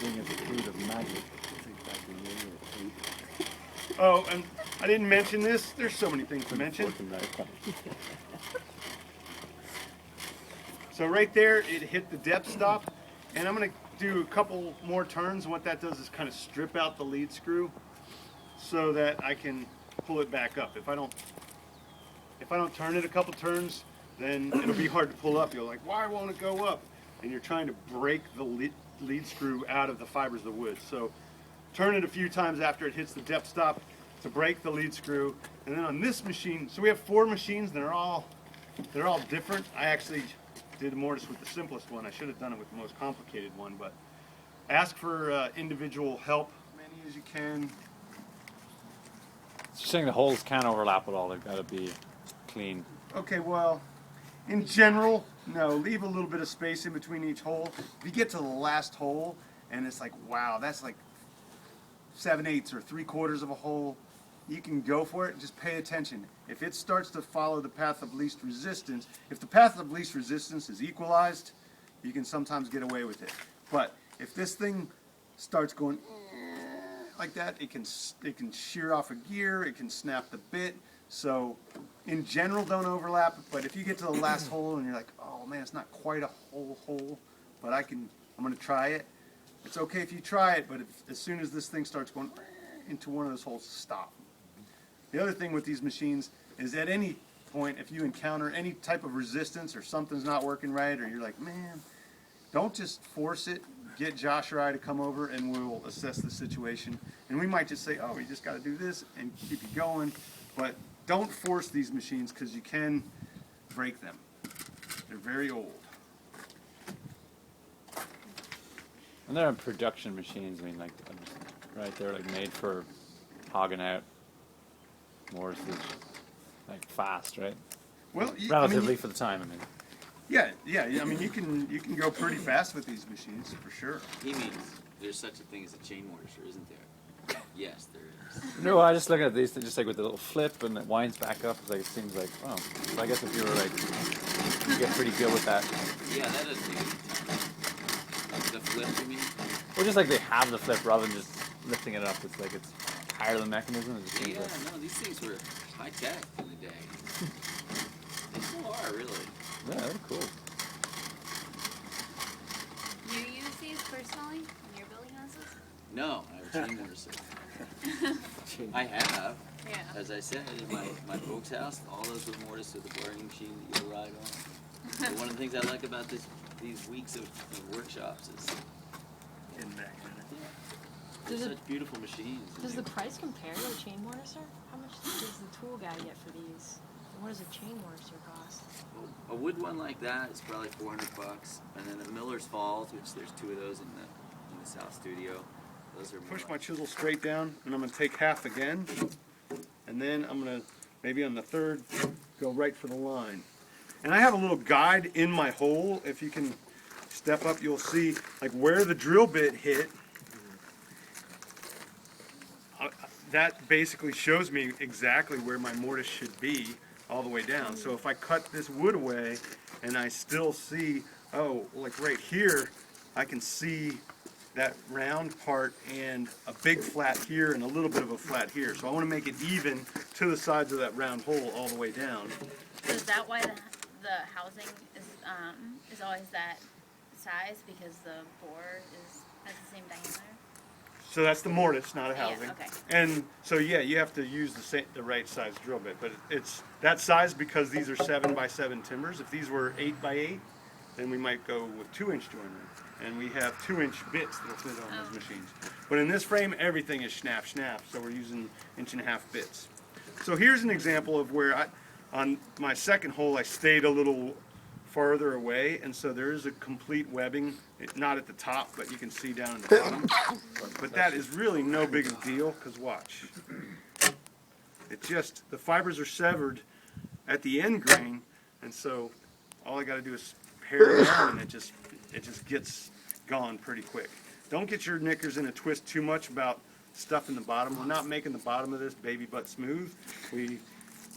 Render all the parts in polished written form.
Being as a fruit of magic. Oh, and I didn't mention this. There's so many things to mention. So right there, it hit the depth stop, and I'm going to do a couple more turns. And what that does is kind of strip out the lead screw so that I can pull it back up. If I don't turn it a couple turns, then it'll be hard to pull up. You're like, why won't it go up? And you're trying to break the lead screw out of the fibers of the wood. So turn it a few times after it hits the depth stop to break the lead screw. And then on this machine, so we have 4 machines. They're all different. I actually did mortise with the simplest one. I should have done it with the most complicated one, but ask for individual help as many as you can. So you're saying the holes can't overlap at all, they've got to be clean. Okay, well, in general, no, leave a little bit of space in between each hole. If you get to the last hole and it's like, wow, that's like 7/8 or 3/4 of a hole, you can go for it. Just pay attention. If it starts to follow the path of least resistance, if the path of least resistance is equalized, you can sometimes get away with it. But if this thing starts going like that, it can shear off a gear, it can snap the bit. So in general, don't overlap, but if you get to the last hole and you're like, oh man, it's not quite a whole hole, but I'm going to try it. It's okay if you try it, but as soon as this thing starts going into one of those holes, stop. The other thing with these machines is at any point, if you encounter any type of resistance or something's not working right, or you're like, man, don't just force it. Get Josh or I to come over and we'll assess the situation. And we might just say, oh, you just got to do this and keep you going. But don't force these machines because you can break them. They're very old. And they're production machines, I mean, like, right, they're like made for hogging out mortise, like fast, right? Well, relatively for the time, I mean. Yeah. I mean, you can go pretty fast with these machines for sure. He means there's such a thing as a chain mortiser, isn't there? Yes, there is. No, I just look at these, just like with the little flip and it winds back up. It's like, it seems like, oh, so I guess if you were like, you get pretty good with that. Yeah, that doesn't take any time. The flip, you mean? Well, just like they have the flip rather than just lifting it up. It's like it's higher the mechanism. It just seems Yeah, like, no, these things were high tech in the day. They still are, really. yeah, they're cool. You use these personally in your building houses? No, I have a chain mortiser. I have. Yeah. As I said, in my folks' house, all those with mortise with the boring machine that you'll ride on. But one of the things I like about these weeks of workshops is In that kind they're Does it- such beautiful machines. Does the price compare to a chain mortiser? How much does the tool guy get for these? And what does a chain mortiser cost? A wood one like that is probably $400, and then the Miller's Falls, which there's 2 of those in the South Studio. Those are more Push my like- chisel straight down, and I'm going to take half again, and then I'm going to, maybe on the third, go right for the line. And I have a little guide in my hole. If you can step up, you'll see like where the drill bit hit. That basically shows me exactly where my mortise should be all the way down. So if I cut this wood away and I still see, oh, like right here, I can see that round part and a big flat here and a little bit of a flat here. So I want to make it even to the sides of that round hole all the way down. So is that why the housing is always that size, because the bore has the same diameter? So that's the mortise, not a Yeah, housing. okay. And so yeah, you have to use the right size drill bit, but it's that size because these are 7x7 timbers. If these were 8x8, then we might go with 2-inch joinery, and we have 2-inch bits that'll fit on those machines. But in this frame, everything is snap, so we're using 1.5-inch bits. So here's an example of where on my second hole, I stayed a little farther away, and so there is a complete webbing, not at the top, but you can see down in the bottom. But that is really no big a deal, because watch. It just, the fibers are severed at the end grain, and so all I got to do is pare it down, and it just gets gone pretty quick. Don't get your knickers in a twist too much about stuff in the bottom. We're not making the bottom of this baby butt smooth. We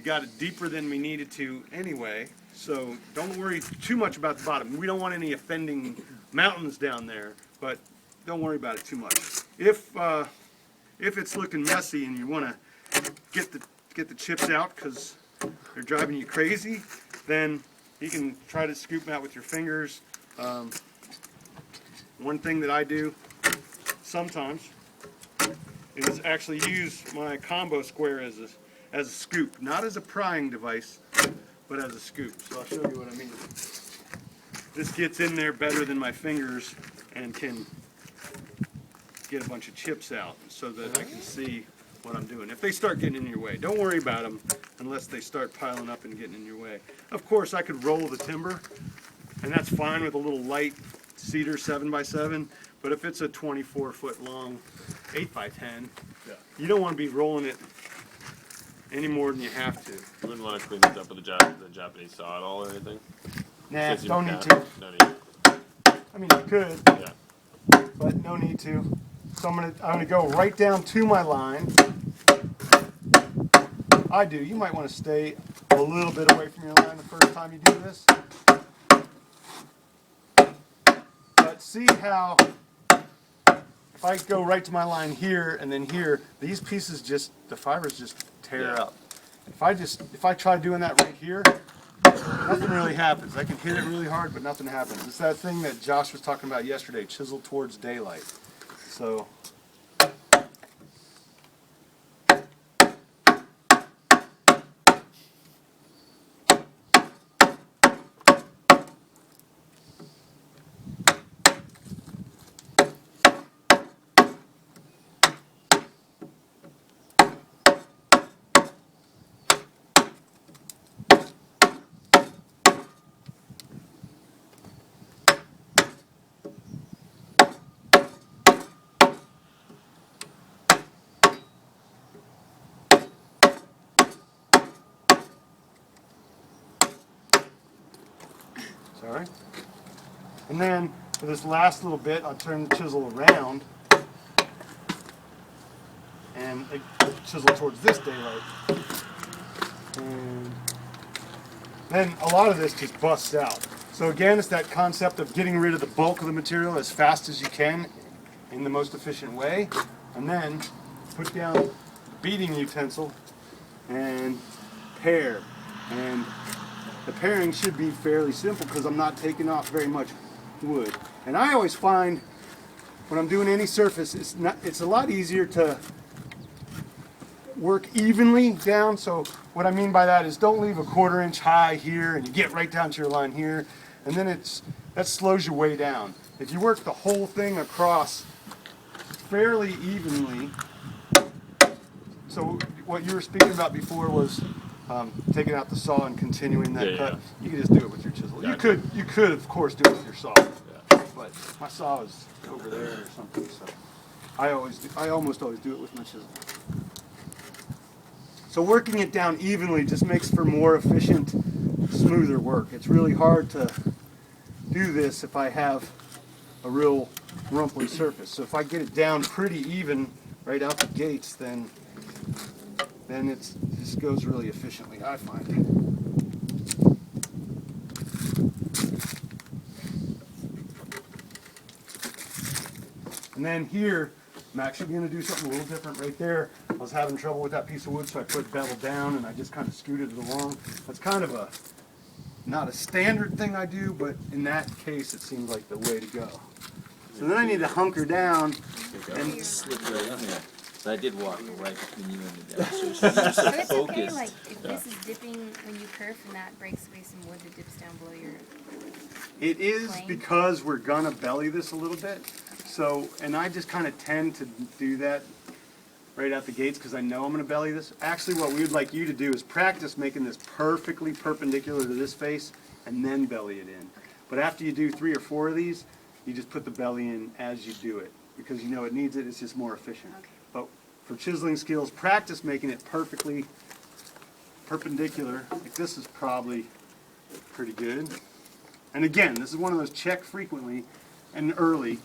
got it deeper than we needed to anyway, so don't worry too much about the bottom. We don't want any offending mountains down there, but don't worry about it too much. If it's looking messy and you want to get the chips out because they're driving you crazy, then you can try to scoop them out with your fingers. One thing that I do sometimes is actually use my combo square as a scoop, not as a prying device, but as a scoop. So I'll show you what I mean. This gets in there better than my fingers and can get a bunch of chips out so that I can see what I'm doing. If they start getting in your way, don't worry about them unless they start piling up and getting in your way. Of course, I could roll the timber, and that's fine with a little light cedar 7x7, but if it's a 24-foot long 8x10, you don't want to be rolling it any more than you have to. You wouldn't want to clean this up with the Japanese saw at all or anything? Nah, Says you don't need can't. to. No need. I mean, you could, Yeah. but no need to. So I'm gonna go right down to my line. I do. You might want to stay a little bit away from your line the first time you do this. But see how if I go right to my line here and then here, these pieces the fibers just tear up. If I try doing that right here, nothing really happens. I can hit it really hard, but nothing happens. It's that thing that Josh was talking about yesterday, chisel towards daylight. So sorry. And then for this last little bit, I'll turn the chisel around and chisel towards this daylight. And then a lot of this just busts out. So again, it's that concept of getting rid of the bulk of the material as fast as you can in the most efficient way. And then put down the beating utensil and pare. And the pairing should be fairly simple because I'm not taking off very much wood. And I always find when I'm doing any surface, it's a lot easier to work evenly down. So what I mean by that is don't leave a 1/4 inch high here and you get right down to your line here, and then that slows your way down. If you work the whole thing across fairly evenly, so what you were speaking about before was taking out the saw and continuing that cut. Yeah. You can just do it with your chisel. Gotcha. You could of course do it with your saw, but my saw is over there or something. So I almost always do it with my chisel. So working it down evenly just makes for more efficient, smoother work. It's really hard to do this if I have a real rumply surface. So if I get it down pretty even right out the gates, then it just goes really efficiently, I find. And then here, I'm actually going to do something a little different right there. I was having trouble with that piece of wood, so I put bevel down and I just kind of scooted it along. That's kind of not a standard thing I do, but in that case it seems like the way to go. So then I need to hunker down and Slip right on there. So I did walk right between you and the down, so So you're so it's okay, focused. like, if this is dipping when you kerf and that breaks away some wood that dips down below your... it is Plane? because we're gonna belly this a little bit. So, and I just kind of tend to do that right out the gates because I know I'm gonna belly this. Actually, what we would like you to do is practice making this perfectly perpendicular to this face and then belly it in. But after you do 3 or 4 of these, you just put the belly in as you do it because you know it needs it, it's just more efficient. Okay. But for chiseling skills, practice making it perfectly perpendicular. Like this is probably pretty good. And again, this is one of those check frequently and early.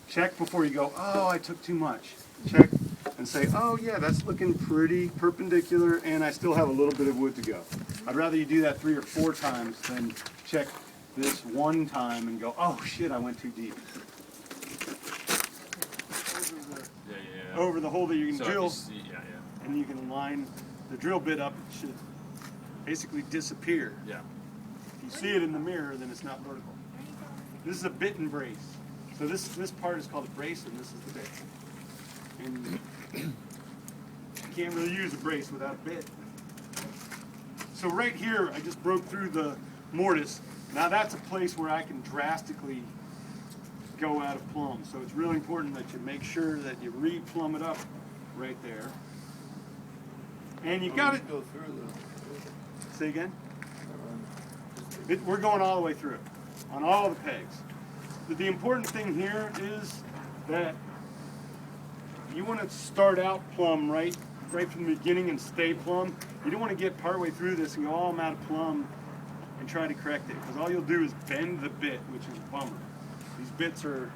Check before you go, oh, I took too much. Check and say, oh yeah, that's looking pretty perpendicular and I still have a little bit of wood to go. I'd rather you do that 3 or 4 times than check this one time and go, oh shit, I went too deep. over the hole that you can So if you drill, see, yeah, and you can line the drill bit up. It should basically disappear. yeah. If you see it in the mirror, then it's not vertical. This is a bit and brace. So this part is called a brace, and this is the bit. And you can't really use a brace without a bit. So right here, I just broke through the mortise. Now that's a place where I can drastically go out of plumb. So it's really important that you make sure that you re-plumb it up right there. And you got it. Go through the. Say again? We're going all the way through it, on all the pegs. The important thing here is that you want to start out plumb right from the beginning and stay plumb. You don't want to get partway through this and go, oh, I'm out of plumb, and try to correct it, because all you'll do is bend the bit, which is a bummer. These bits are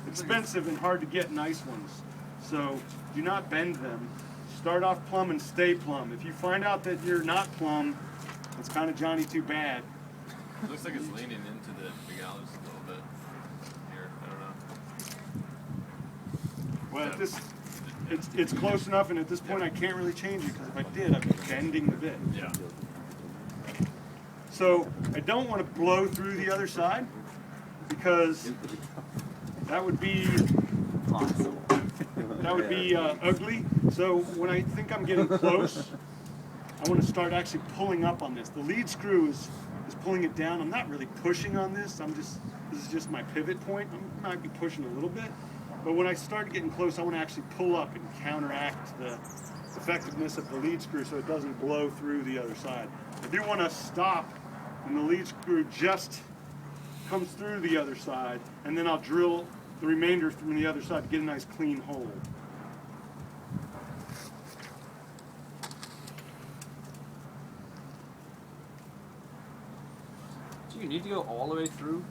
expensive and hard to get nice ones, so do not bend them. Start off plumb and stay plumb. If you find out that you're not plumb, it's kind of Johnny too bad. It looks like it's leaning into the gallows a little bit. Here, I don't know. Well, at this, it's close enough, and at this point I can't really change it, because if I did, I'd be bending the bit. Yeah. So I don't want to blow through the other side, because that would be ugly. So when I think I'm getting close, I want to start actually pulling up on this. The lead screw is pulling it down. I'm not really pushing on this. This is just my pivot point. I might be pushing a little bit, but when I start getting close, I want to actually pull up and counteract the effectiveness of the lead screw so it doesn't blow through the other side. I do want to stop when the lead screw just comes through the other side, and then I'll drill the remainder from the other side to get a nice clean hole. Do you need to go all the way through?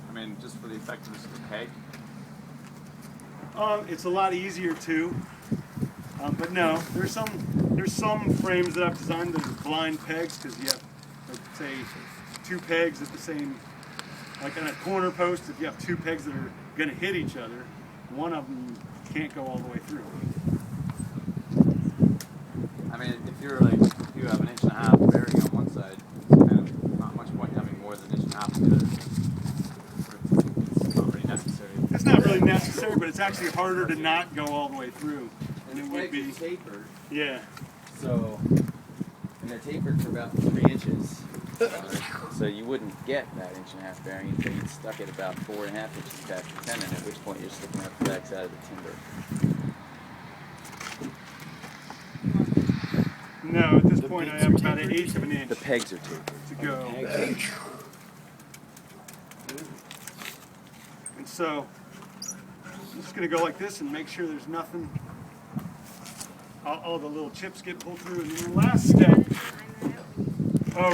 I mean, just for the effectiveness of the peg? It's a lot easier too, but no, there's some frames that I've designed that are blind pegs, because you have, like, say, two pegs at the same, like on a corner post. If you have two pegs that are going to hit each other, one of them can't go all the way through. I mean, if you have an 1.5 bearing on one side, it's kind of not much point having more than 1.5 on the other. It's not really necessary. It's not really necessary, but it's actually harder to not go all the way through than it would be. tapered, Yeah. so, and they're tapered for about 3 inches. So you wouldn't get that 1.5 bearing until you stuck it about 4.5 inches past the tenon, at which point you're sticking out the backside of the timber. No, at this point I have about 1/8 of an inch The pegs are tapered. to go. And so I'm just going to go like this and make sure there's nothing, all the little chips get pulled through. And then the last step,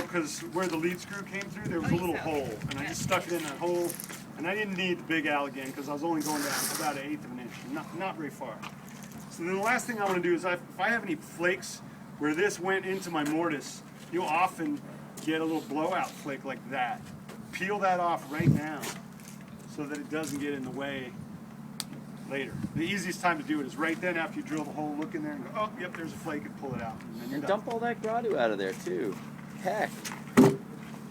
because where the lead screw came through, there was a little hole, and I just stuck it in that hole, and I didn't need the big Al again, because I was only going down about 1/8 of an inch, not very far. So then the last thing I want to do is, if I have any flakes where this went into my mortise, you'll often get a little blowout flake like that. Peel that off right now, so that it doesn't get in the way later. The easiest time to do it is right then, after you drill the hole, look in there and go, oh, yep, there's a flake, and pull it out. And then you're And done. dump all that gradu out of there too. Heck.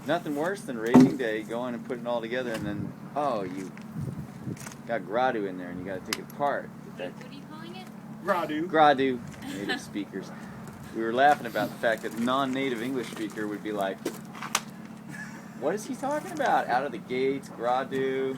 Nothing worse than racing day, going and putting it all together, and then, oh, you got gradu in there and you got to take it apart. What are you calling it? Gradu. Gradu, native speakers. We were laughing about the fact that a non-native English speaker would be like, what is he talking about? Out of the gates, gradu.